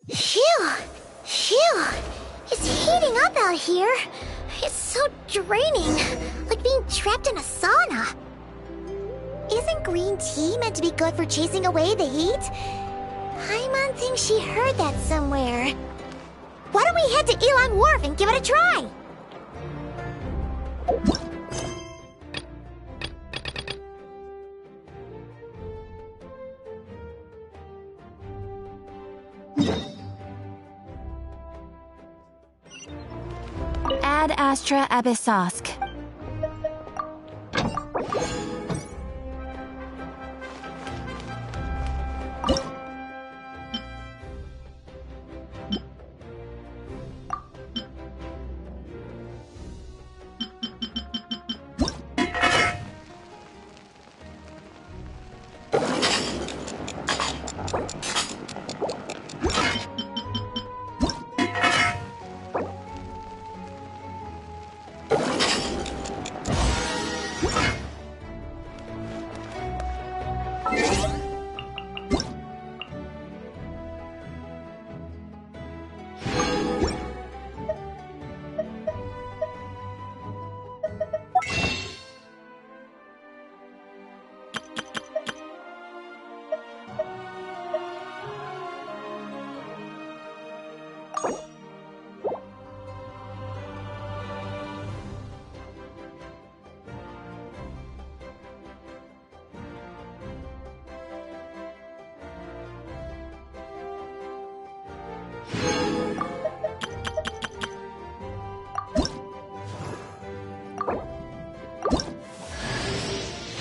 Phew! Phew! It's heating up out here. It's so draining, like being trapped in a sauna. Isn't green tea meant to be good for chasing away the heat? Paimon thinks she heard that somewhere. Why don't we head to Yelan Wharf and give it a try? Ad Astra Abyssosk.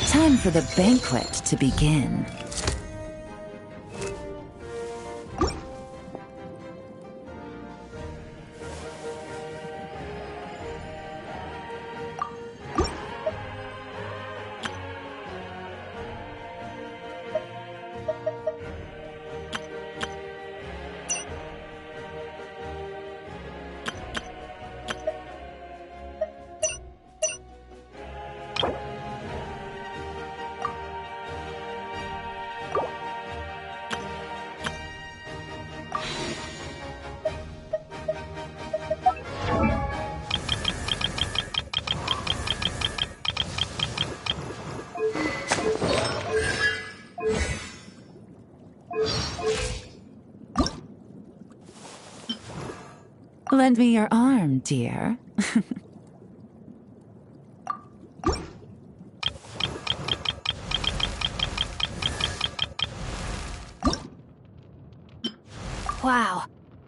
Time for the banquet to begin. Lend me your arm, dear. Wow,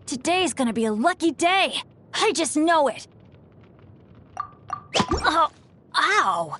today's gonna be a lucky day. I just know it. Oh, ow!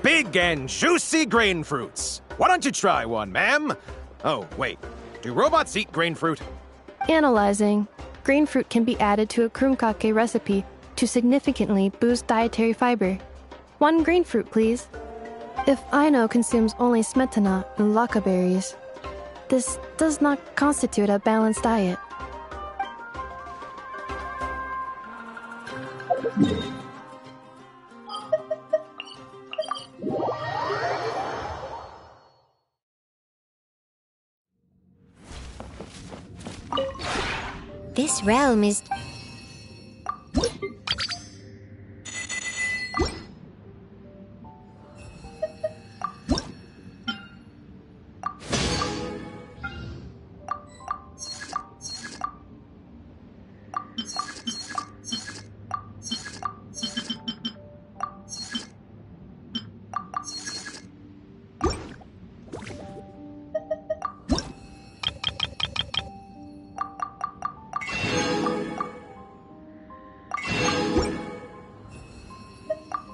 Big and juicy grain fruits. Why don't you try one, ma'am? Oh, wait. Do robots eat grain fruit? Analyzing. Grain fruit can be added to a krumkake recipe to significantly boost dietary fiber. One grain fruit, please. If Aino consumes only smetana and laka berries, this does not constitute a balanced diet. This realm is...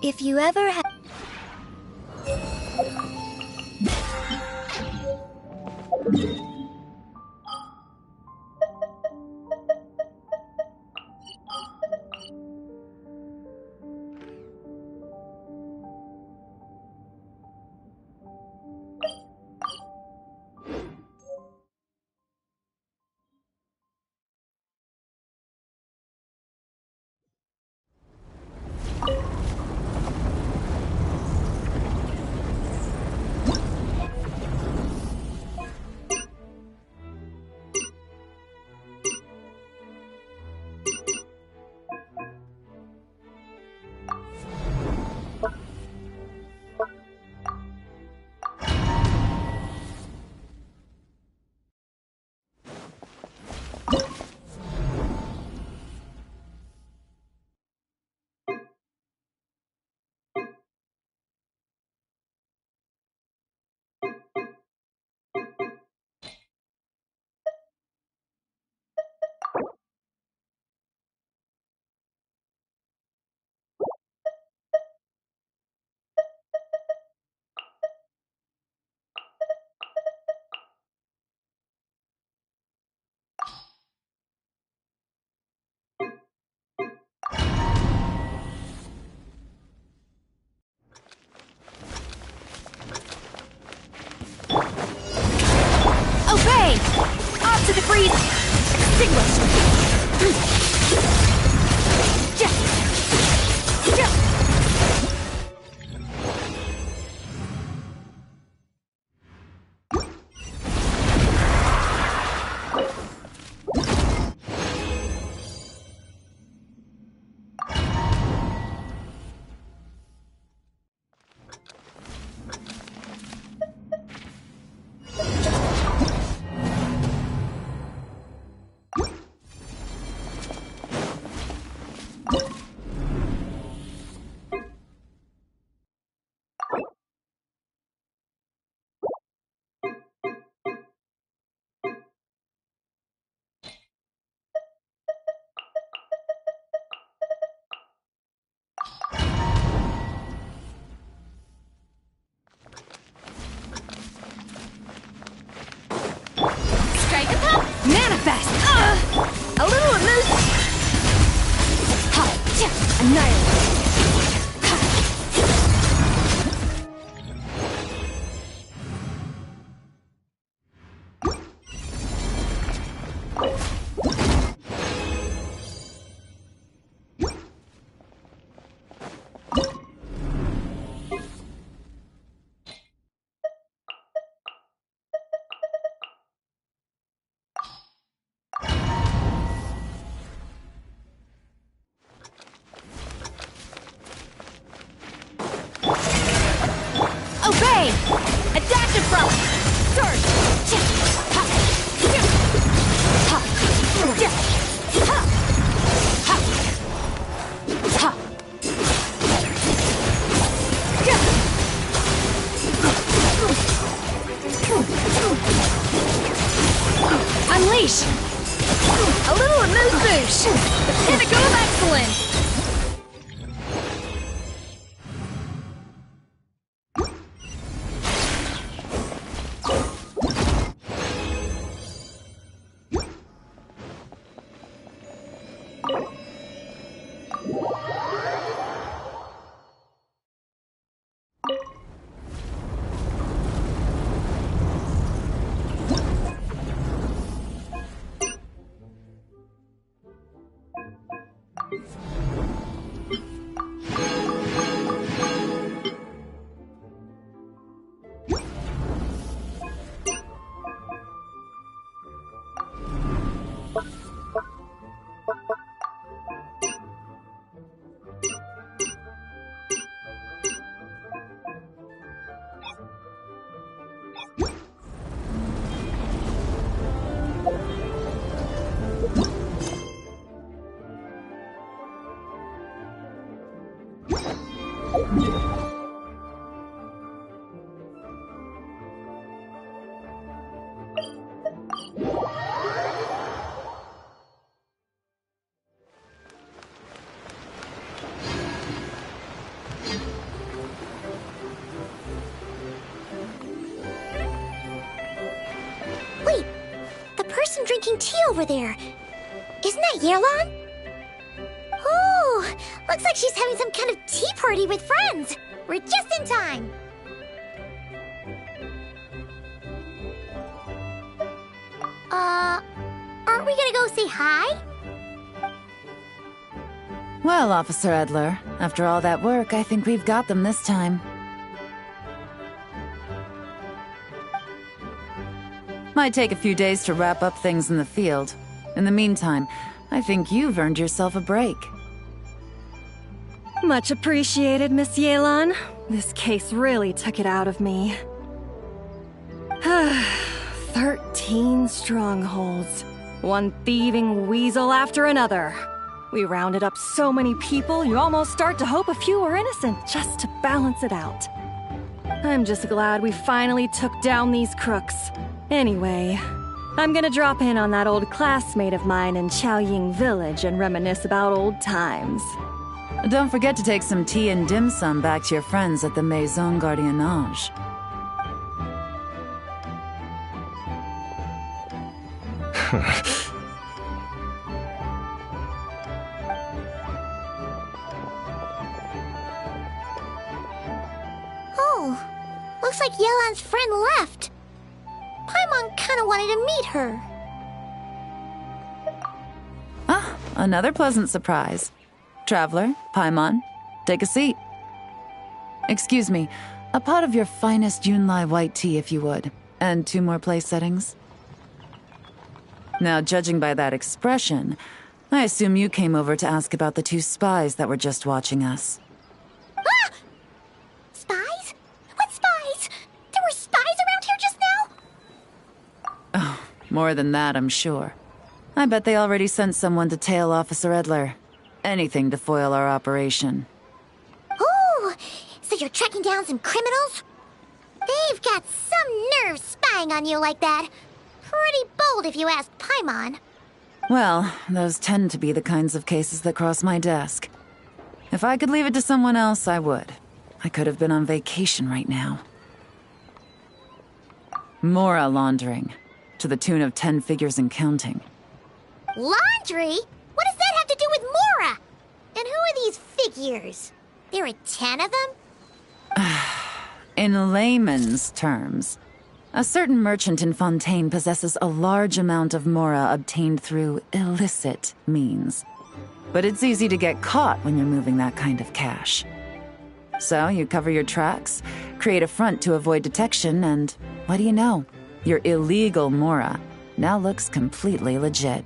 If you ever have... Obey! Off to the freeze! Extinguish! Manifest! A little elusive! Annihilate! Obey! Adaptive front! Surge! Unleash! A little amuse-bouche! The pinnacle of excellence! Wait, the person drinking tea over there. Isn't that Yelan? Oh, looks like she's having some kind of tea party with friends. We're just in time. Aren't we gonna go say hi? Well, Officer Edler, after all that work, I think we've got them this time. Might take a few days to wrap up things in the field. In the meantime, I think you've earned yourself a break. Much appreciated, Miss Yelan. This case really took it out of me. 13 strongholds. One thieving weasel after another. We rounded up so many people, you almost start to hope a few were innocent, just to balance it out. I'm just glad we finally took down these crooks. Anyway, I'm gonna drop in on that old classmate of mine in Chaoying Village and reminisce about old times. Don't forget to take some tea and dim sum back to your friends at the Maison Gardiennage. Oh, looks like Yelan's friend left. Paimon kinda wanted to meet her. Ah, another pleasant surprise. Traveler, Paimon, take a seat. Excuse me, a pot of your finest Yunlai white tea if you would, and 2 more place settings. Now, judging by that expression, I assume you came over to ask about the 2 spies that were just watching us. Ah! Spies? What spies? There were spies around here just now? Oh, more than that, I'm sure. I bet they already sent someone to tail Officer Edler. Anything to foil our operation. Oh, so you're tracking down some criminals? They've got some nerve spying on you like that. Pretty bold if you ask Paimon. Well, those tend to be the kinds of cases that cross my desk. If I could leave it to someone else, I would. I could have been on vacation right now. Mora laundering, to the tune of 10 figures and counting. Laundry? What does that have to do with Mora? And who are these figures? There are 10 of them? In layman's terms, a certain merchant in Fontaine possesses a large amount of Mora obtained through illicit means. But it's easy to get caught when you're moving that kind of cash. So you cover your tracks, create a front to avoid detection, and what do you know? Your illegal Mora now looks completely legit.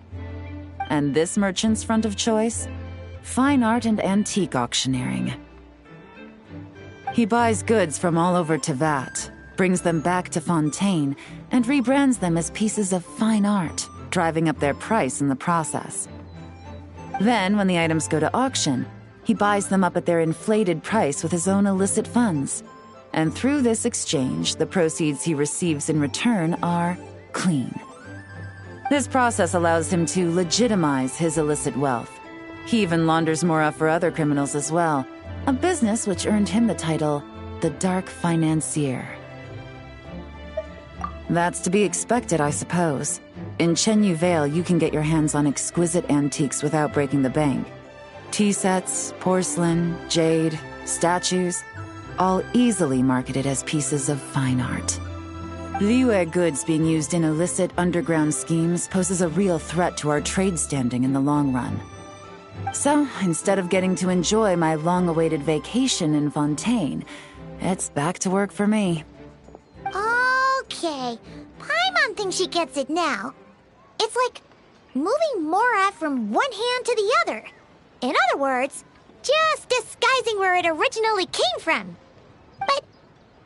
And this merchant's front of choice? Fine art and antique auctioneering. He buys goods from all over Tevat, brings them back to Fontaine, and rebrands them as pieces of fine art, driving up their price in the process. Then, when the items go to auction, he buys them up at their inflated price with his own illicit funds. And through this exchange, the proceeds he receives in return are clean. This process allows him to legitimize his illicit wealth. He even launders Mora for other criminals as well, a business which earned him the title, the Dark Financier. That's to be expected, I suppose. In Chenyu Vale, you can get your hands on exquisite antiques without breaking the bank. Tea sets, porcelain, jade, statues, all easily marketed as pieces of fine art. Liyue goods being used in illicit underground schemes poses a real threat to our trade standing in the long run. So, instead of getting to enjoy my long-awaited vacation in Fontaine, it's back to work for me. Okay, Paimon thinks she gets it now. It's like moving Mora from one hand to the other. In other words, just disguising where it originally came from. But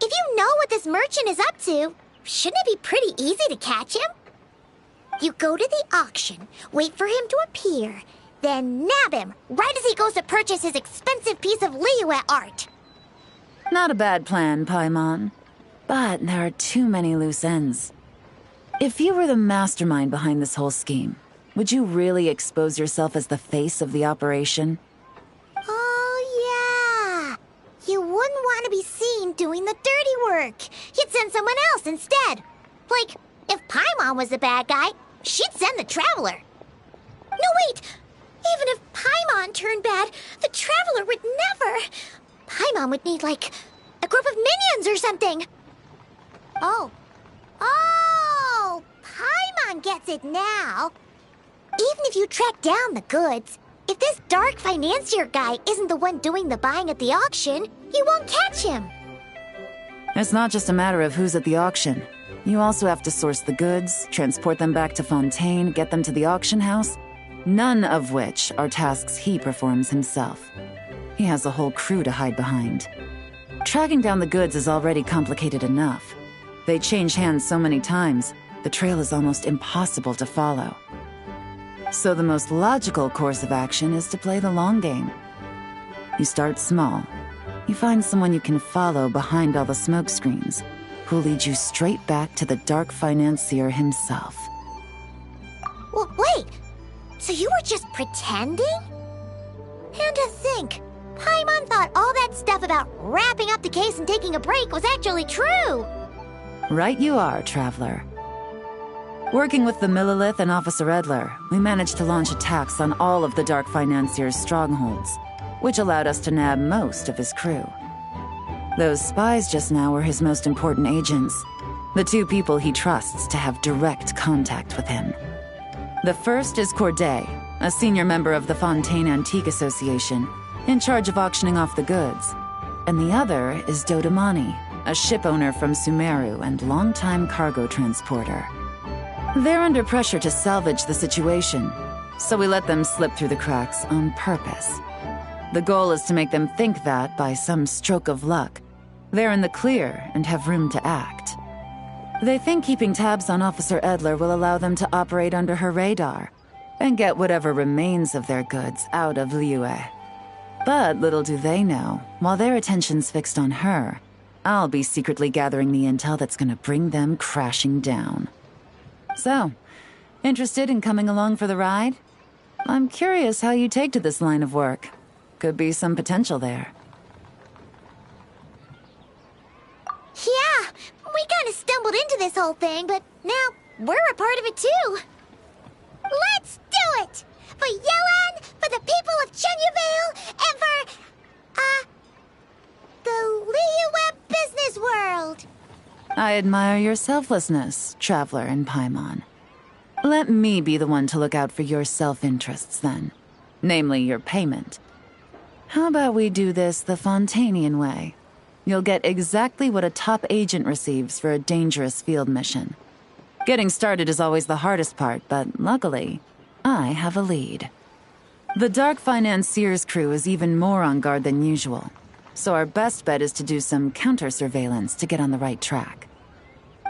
if you know what this merchant is up to, shouldn't it be pretty easy to catch him? You go to the auction, wait for him to appear, then nab him right as he goes to purchase his expensive piece of Liyue art. Not a bad plan, Paimon. But there are too many loose ends. If you were the mastermind behind this whole scheme, would you really expose yourself as the face of the operation? Oh, yeah. You wouldn't want to be seen doing the dirty work. You'd send someone else instead. Like If Paimon was the bad guy, she'd send the Traveler. No, wait! Even if Paimon turned bad, the Traveler would never... Paimon would need, like, a group of minions or something. Oh. Oh! Paimon gets it now. Even if you track down the goods, if this dark financier guy isn't the one doing the buying at the auction, you won't catch him. It's not just a matter of who's at the auction. You also have to source the goods, transport them back to Fontaine, get them to the auction house, none of which are tasks he performs himself. He has a whole crew to hide behind. Tracking down the goods is already complicated enough. They change hands so many times, the trail is almost impossible to follow. So the most logical course of action is to play the long game. You start small. You find someone you can follow behind all the smoke screens, who'll lead you straight back to the dark financier himself. Well, wait! So you were just pretending? And to think, Paimon thought all that stuff about wrapping up the case and taking a break was actually true! Right you are, Traveler. Working with the Millilith and Officer Edler, we managed to launch attacks on all of the Dark Financier's strongholds, which allowed us to nab most of his crew. Those spies just now were his most important agents, the two people he trusts to have direct contact with him. The first is Corday, a senior member of the Fontaine Antique Association, in charge of auctioning off the goods. And the other is Dodamani, a ship owner from Sumeru and longtime cargo transporter. They're under pressure to salvage the situation, so we let them slip through the cracks on purpose. The goal is to make them think that, by some stroke of luck, they're in the clear and have room to act. They think keeping tabs on Officer Edler will allow them to operate under her radar and get whatever remains of their goods out of Liyue. But little do they know, while their attention's fixed on her, I'll be secretly gathering the intel that's gonna bring them crashing down. So, interested in coming along for the ride? I'm curious how you take to this line of work. Could be some potential there. Yeah, we kind of stumbled into this whole thing, but now we're a part of it too. Let's do it! For Yelan, for the people of Chenyaville, and for, the Liyue business world! I admire your selflessness, Traveler and Paimon. Let me be the one to look out for your self-interests, then. Namely, your payment. How about we do this the Fontainian way? You'll get exactly what a top agent receives for a dangerous field mission. Getting started is always the hardest part, but luckily, I have a lead. The Dark Financier's crew is even more on guard than usual, so our best bet is to do some counter-surveillance to get on the right track.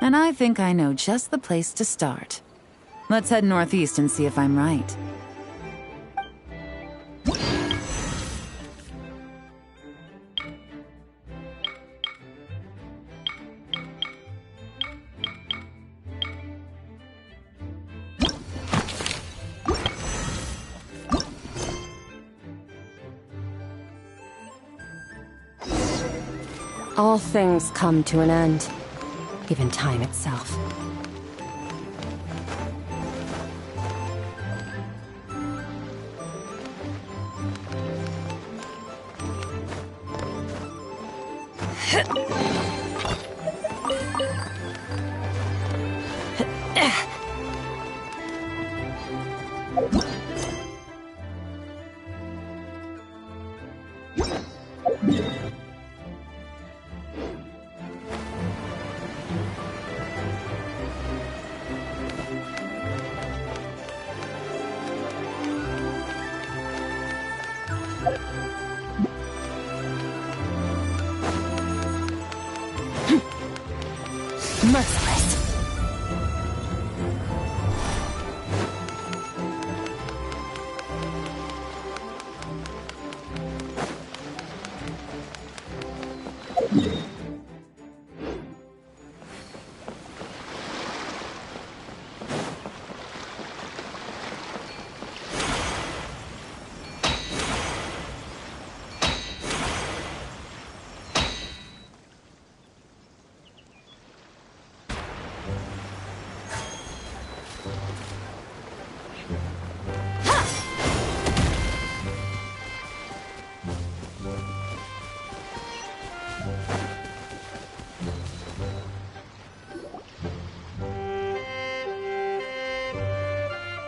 And I think I know just the place to start. Let's head northeast and see if I'm right. All things come to an end, even time itself. Merciless.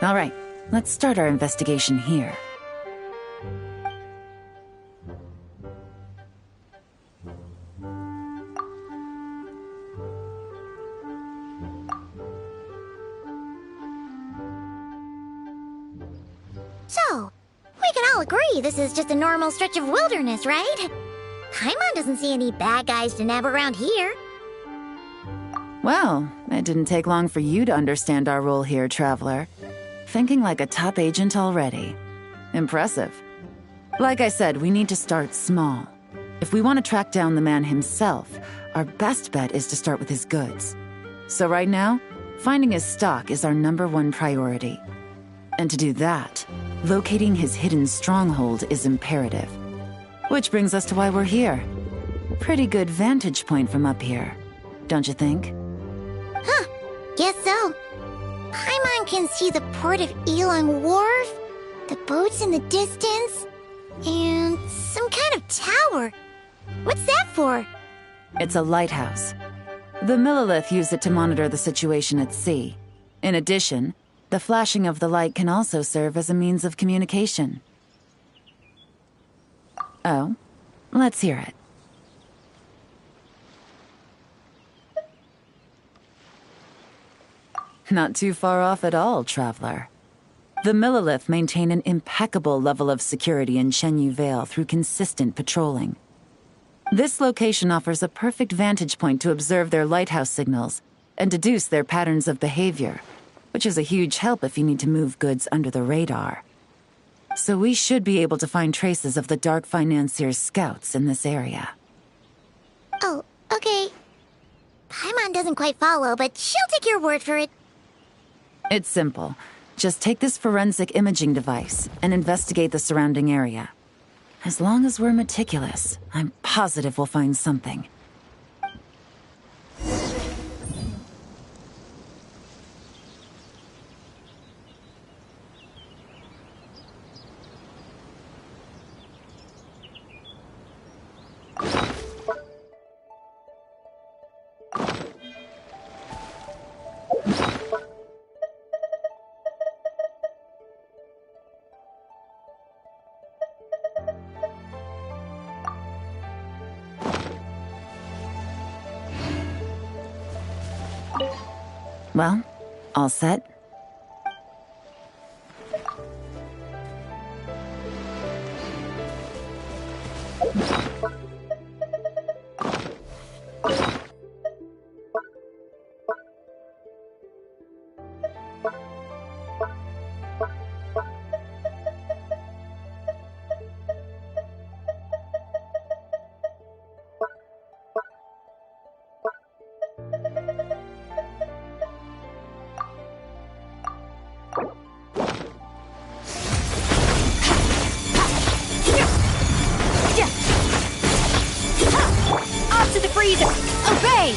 All right, let's start our investigation here. So, we can all agree this is just a normal stretch of wilderness, right? Paimon doesn't see any bad guys to nab around here. Well, it didn't take long for you to understand our role here, Traveler. Thinking like a top agent already. Impressive. Like I said, we need to start small. If we want to track down the man himself, our best bet is to start with his goods. So right now, finding his stock is our #1 priority. And to do that, locating his hidden stronghold is imperative. Which brings us to why we're here. Pretty good vantage point from up here, don't you think? Huh, guess so. Paimon can see the port of Yelan Wharf, the boats in the distance, and some kind of tower. What's that for? It's a lighthouse. The Millilith use it to monitor the situation at sea. In addition, the flashing of the light can also serve as a means of communication. Oh, let's hear it. Not too far off at all, Traveler. The Millilith maintain an impeccable level of security in Shenyu Vale through consistent patrolling. This location offers a perfect vantage point to observe their lighthouse signals and deduce their patterns of behavior, which is a huge help if you need to move goods under the radar. So we should be able to find traces of the Dark Financier's scouts in this area. Oh, okay. Paimon doesn't quite follow, but she'll take your word for it. It's simple. Just take this forensic imaging device and investigate the surrounding area. As long as we're meticulous, I'm positive we'll find something. Well, all set? Off to the freezer! Obey!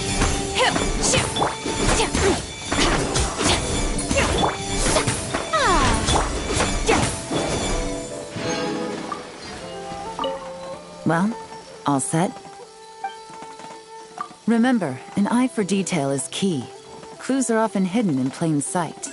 Well, all set? Remember, an eye for detail is key. Clues are often hidden in plain sight.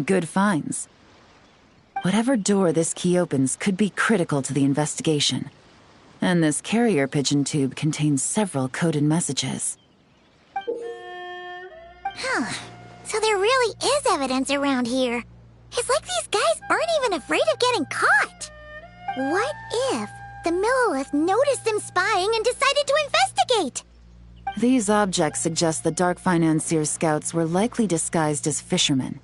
some good finds. Whatever door this key opens could be critical to the investigation. And this carrier pigeon tube contains several coded messages. Huh. So there really is evidence around here. It's like these guys aren't even afraid of getting caught. What if the Millilith noticed them spying and decided to investigate? These objects suggest the Dark Financier's scouts were likely disguised as fishermen.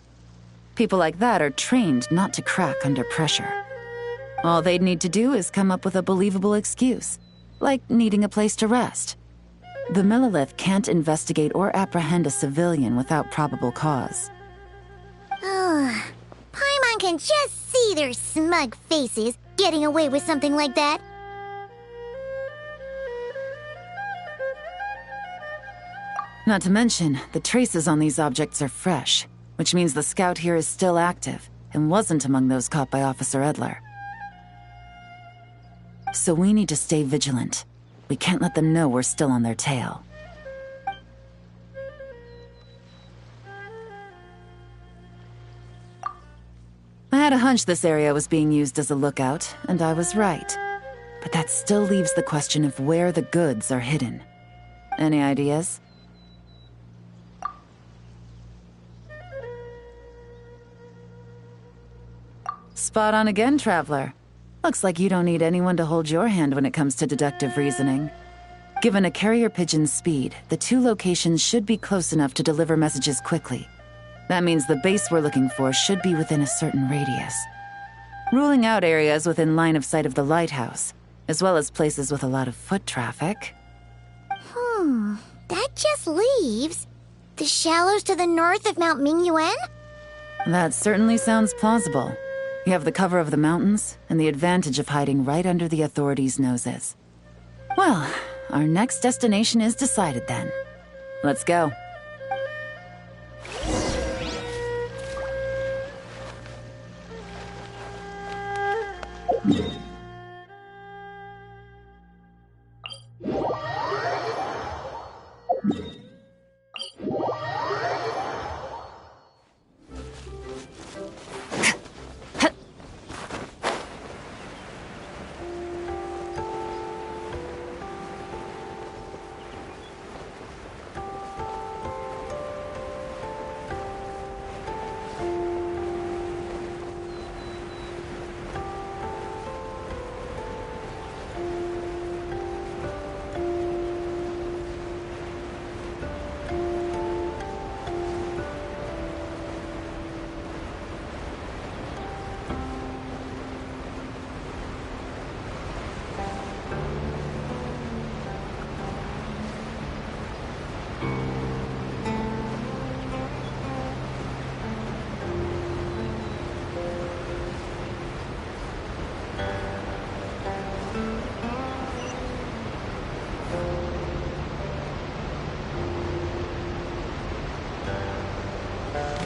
People like that are trained not to crack under pressure. All they'd need to do is come up with a believable excuse, like needing a place to rest. The Millilith can't investigate or apprehend a civilian without probable cause. Ugh. Paimon can just see their smug faces getting away with something like that. Not to mention, the traces on these objects are fresh, which means the scout here is still active and wasn't among those caught by Officer Edler. So we need to stay vigilant. We can't let them know we're still on their tail. I had a hunch this area was being used as a lookout, and I was right. But that still leaves the question of where the goods are hidden. Any ideas? Spot on again, Traveler. Looks like you don't need anyone to hold your hand when it comes to deductive reasoning. Given a carrier pigeon's speed, the two locations should be close enough to deliver messages quickly. That means the base we're looking for should be within a certain radius. Ruling out areas within line of sight of the lighthouse, as well as places with a lot of foot traffic. That just leaves the shallows to the north of Mount Mingyuan? That certainly sounds plausible. You have the cover of the mountains, and the advantage of hiding right under the authorities' noses. Well, our next destination is decided then. Let's go.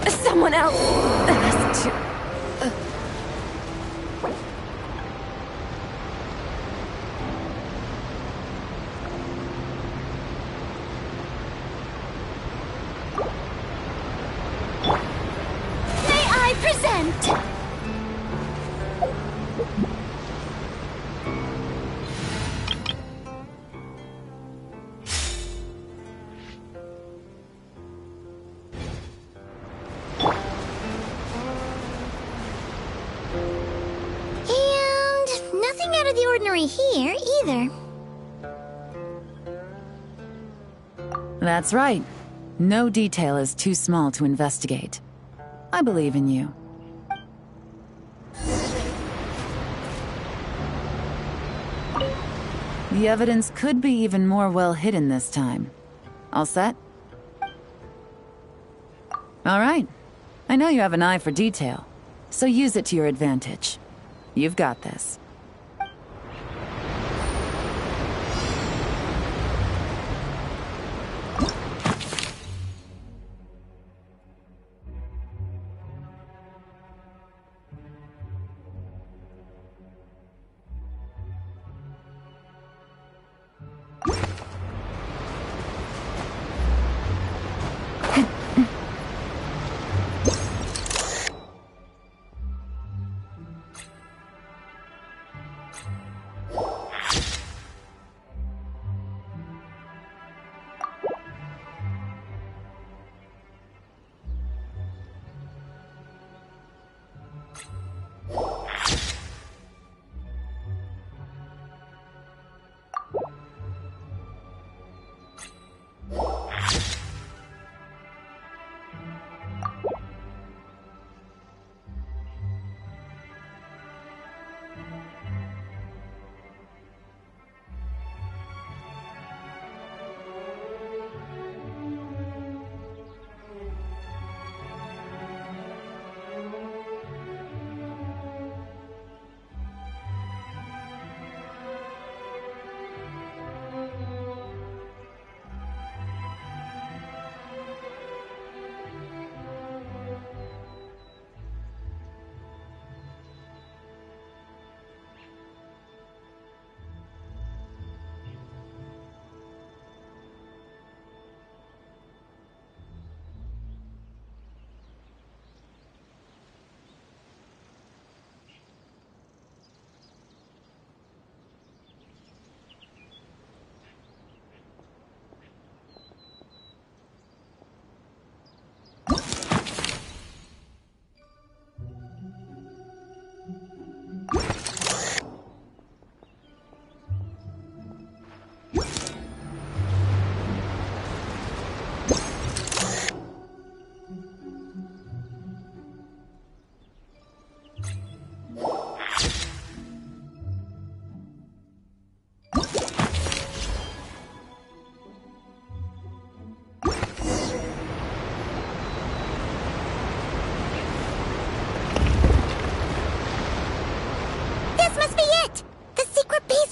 Someone else has to... May I present? Nothing out of the ordinary here, either. That's right. No detail is too small to investigate. I believe in you. The evidence could be even more well hidden this time. All set? All right. I know you have an eye for detail, so use it to your advantage. You've got this.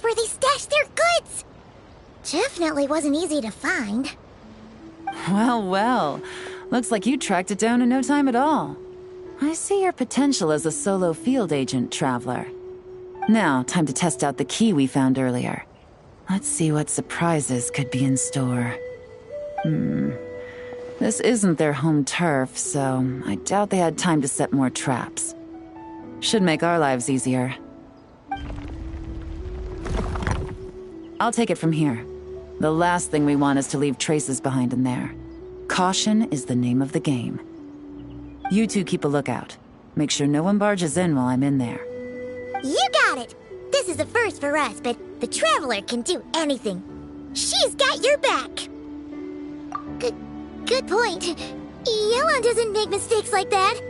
place where they stashed their goods! Definitely wasn't easy to find. Well, well. Looks like you tracked it down in no time at all. I see your potential as a solo field agent, Traveler. Now, time to test out the key we found earlier. Let's see what surprises could be in store. This isn't their home turf, so I doubt they had time to set more traps. Should make our lives easier. I'll take it from here. The last thing we want is to leave traces behind in there. Caution is the name of the game. You two keep a lookout. Make sure no one barges in while I'm in there. You got it! This is a first for us, but the Traveler can do anything. She's got your back! Good point. Yelan doesn't make mistakes like that.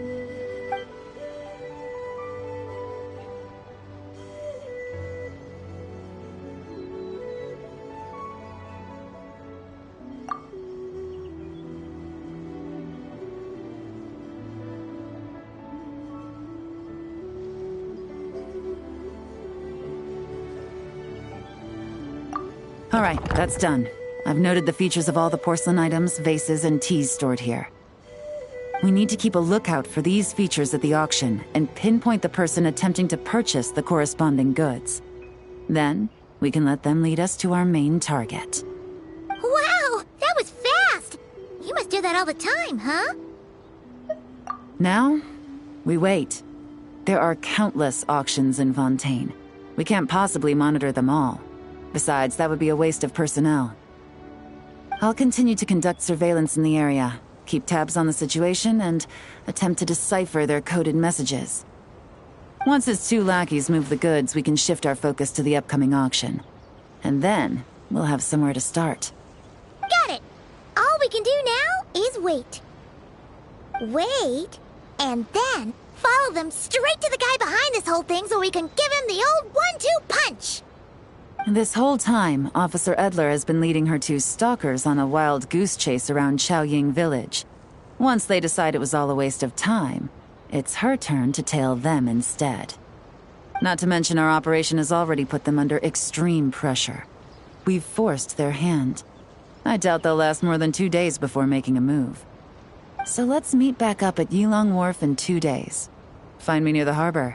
All right, that's done. I've noted the features of all the porcelain items, vases, and teas stored here. We need to keep a lookout for these features at the auction and pinpoint the person attempting to purchase the corresponding goods. Then, we can let them lead us to our main target. Wow, that was fast! You must do that all the time, huh? Now, we wait. There are countless auctions in Fontaine. We can't possibly monitor them all. Besides, that would be a waste of personnel. I'll continue to conduct surveillance in the area, keep tabs on the situation, and attempt to decipher their coded messages. Once his two lackeys move the goods, we can shift our focus to the upcoming auction. And then, we'll have somewhere to start. Got it! All we can do now is wait. Wait, and then follow them straight to the guy behind this whole thing so we can give him the old 1-2 punch! This whole time, Officer Edler has been leading her two stalkers on a wild goose chase around Chaoying Village. Once they decide it was all a waste of time, it's her turn to tail them instead. Not to mention our operation has already put them under extreme pressure. We've forced their hand. I doubt they'll last more than 2 days before making a move. So let's meet back up at Yulong Wharf in 2 days. Find me near the harbor.